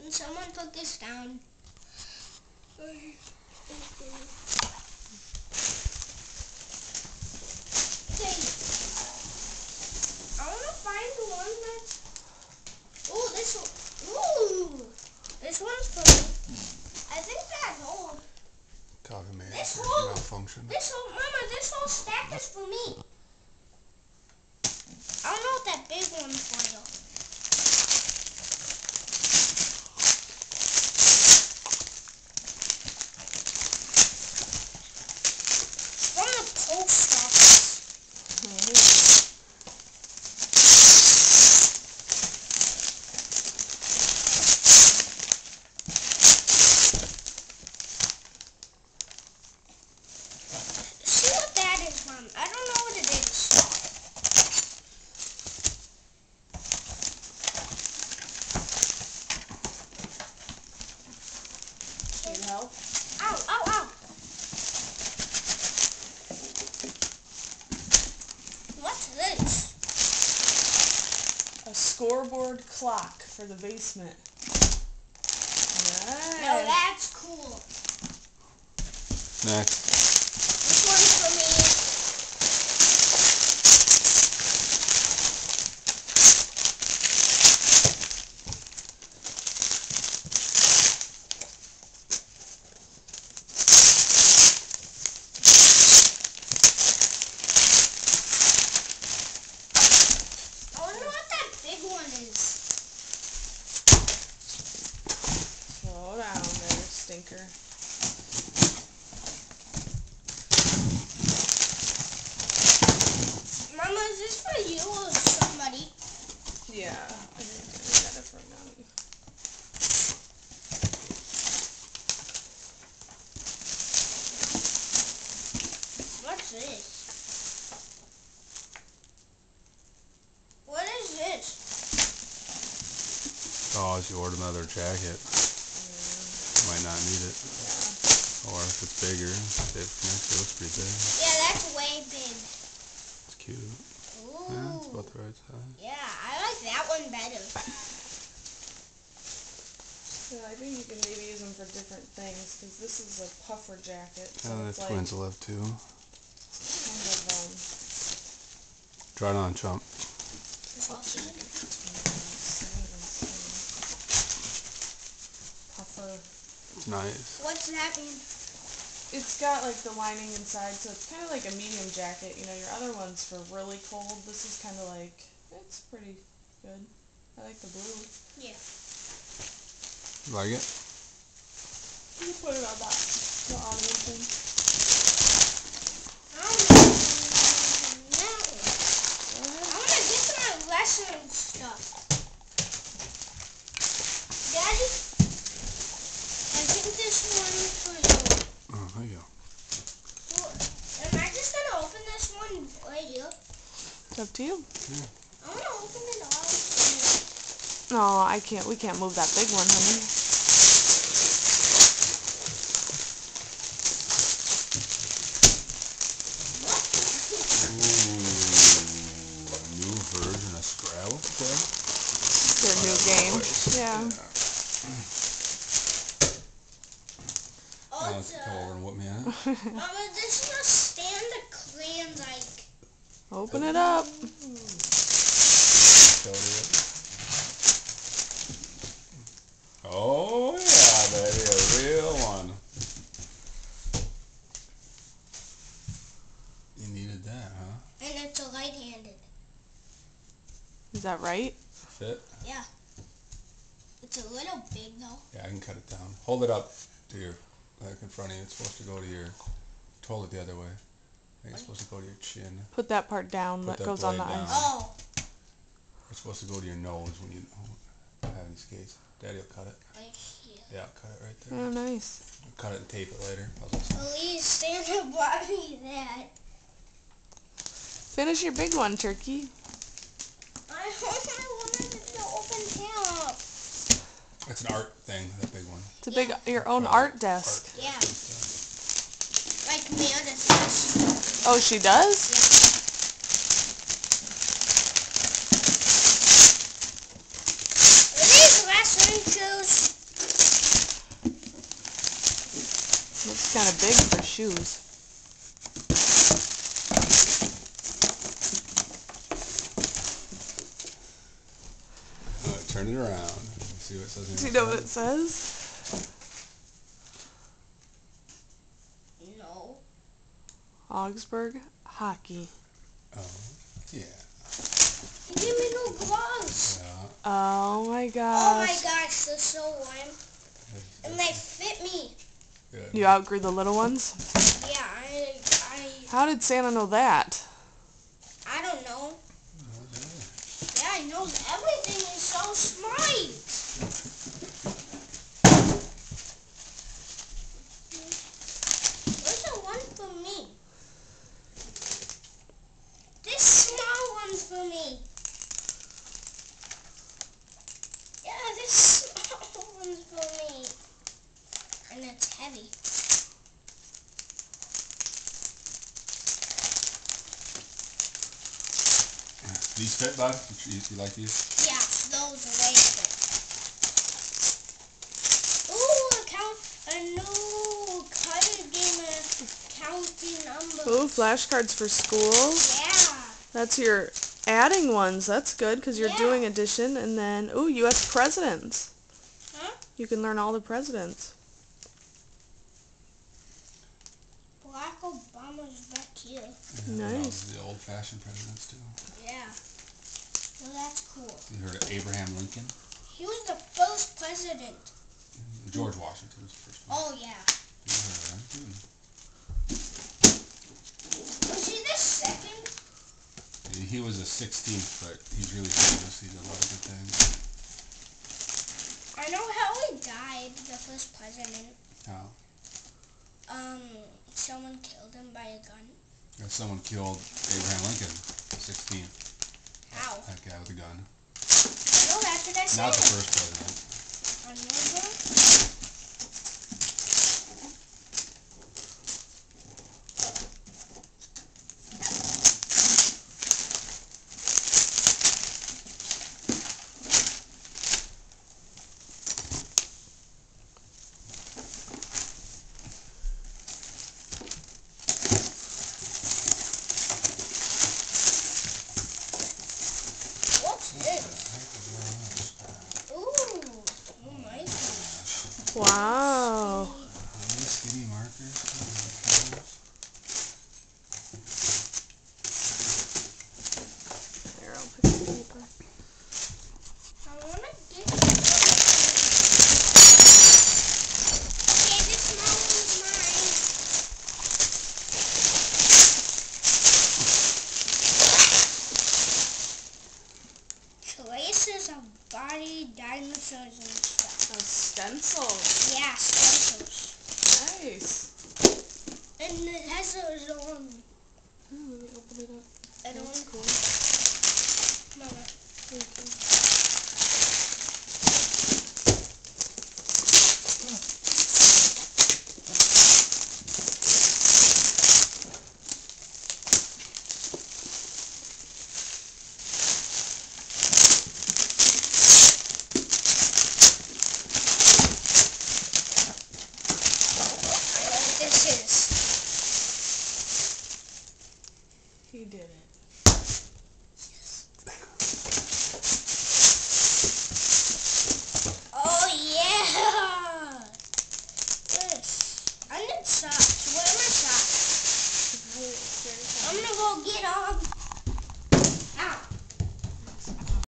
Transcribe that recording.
Can someone put this down? Okay. I want to find the one that's... Oh, this one. Ooh. This one's for me. I think that's old. Coffee made This it whole... malfunction. Mama, this whole stack is for me. I don't know what that big one's for, though. From the post office. See what that is, Mom. I don't know what it is. Need help? Ow, ow, ow. What's this? A scoreboard clock for the basement. Nice. No, that's cool. Next. This one's for me. I wonder what that big one is. Slow down there, stinker. Mama, is this for you or somebody? Yeah, I think I got it for Mommy. What's this? What is this? Oh, if you order another jacket, you might not need it. Or if it's bigger, save it for next year. It looks pretty big. Yeah, that's way big. It's cute. Ooh. Yeah, it's about the right size. Yeah, I like that one better. Yeah, I think you can maybe use them for different things, because this is a puffer jacket, so Yeah, it's the like twins will have two. kind of, Try it on, chump. puffer. It's nice. What's that mean? It's got like the lining inside, so it's kind of like a medium jacket. You know, your other one's for really cold. This is kind of like, it's pretty good. I like the blue. Yeah. You like it? You put it on that, the audio thing. I don't know. I want to get to my lesson stuff. Daddy, I think this one's for you. Oh, there you go. Am I just going to open this one right here? It's up to you. Yeah. I want to open it all. No, I can't. We can't move that big one, honey. Ooh, a new version of Scrabble today? Their new game. Yeah. Oh, Now let's come over and whoop me on it. Mama, this is a stand of clams, like. Open it up. Oh yeah, baby, a real one. You needed that, huh? And it's a light-handed. Is that right? Fit? Yeah. It's a little big, though. Yeah, I can cut it down. Hold it up to your, like in front of you. It's supposed to go to your, hold it the other way. I think it's supposed to go to your chin. Put that part down Put that that goes on the blade down. ice. Oh. It's supposed to go to your nose when you have any skates. Daddy will cut it. Right here. Yeah, I'll cut it right there. Oh, nice. I'll cut it and tape it later. Please stand up by me that. Finish your big one, Turkey. I hope I wanted to open top. It's an art thing, that big one. It's a big, your own art desk. Yeah. Like Meredith does. Oh, she does? Are these wrestling shoes? kind of big for shoes. Turn it around. Let's see what it says. Do you know what it says? No. Augsburg hockey. Oh, yeah. You gave me no gloves. Yeah. Oh my Oh gosh. my gosh, they're so warm. And they fit me. Good. You outgrew the little ones? Yeah, How did Santa know that? I don't know. Yeah, he knows everything. He's so smart. Where's the one for me? This small one's for me. Yeah, this small one's for me. And it's heavy. These fit, bud? You like these? Yeah, those way fit. Ooh, a new card game of counting numbers. Ooh, flashcards for school. Yeah. That's your adding ones. That's good because you're Yeah. doing addition. And then, ooh, U.S. presidents. Huh? You can learn all the presidents. Barack Obama's back here. Yeah, Nice. The old-fashioned presidents, too. Yeah. Well, that's cool. You heard of Abraham Lincoln? He was the first president. George Washington was the first one. Oh, yeah. You heard of him? Was he the second? He was the 16th, but he's really famous. He did a lot of good things. I know how he died, the first president. How? Someone killed him by a gun. Someone killed Abraham Lincoln, 16th. How? That guy with a gun. No, that's what I said. Not the first president. Another? What's this? Ooh, oh my gosh. Wow. Really skinny markers. Here, I'll pick the paper. I want to get Okay, this small one's mine. Traces of body, dinosaurs, and stuff. A stencil. Yeah, stencils. Nice. And it has its own. Oh, let me open it up. I don't That's cool. Mama. Thank you. I know what this is. He did it. Oh yeah! This. I need socks. Where are my socks? I'm gonna go get all of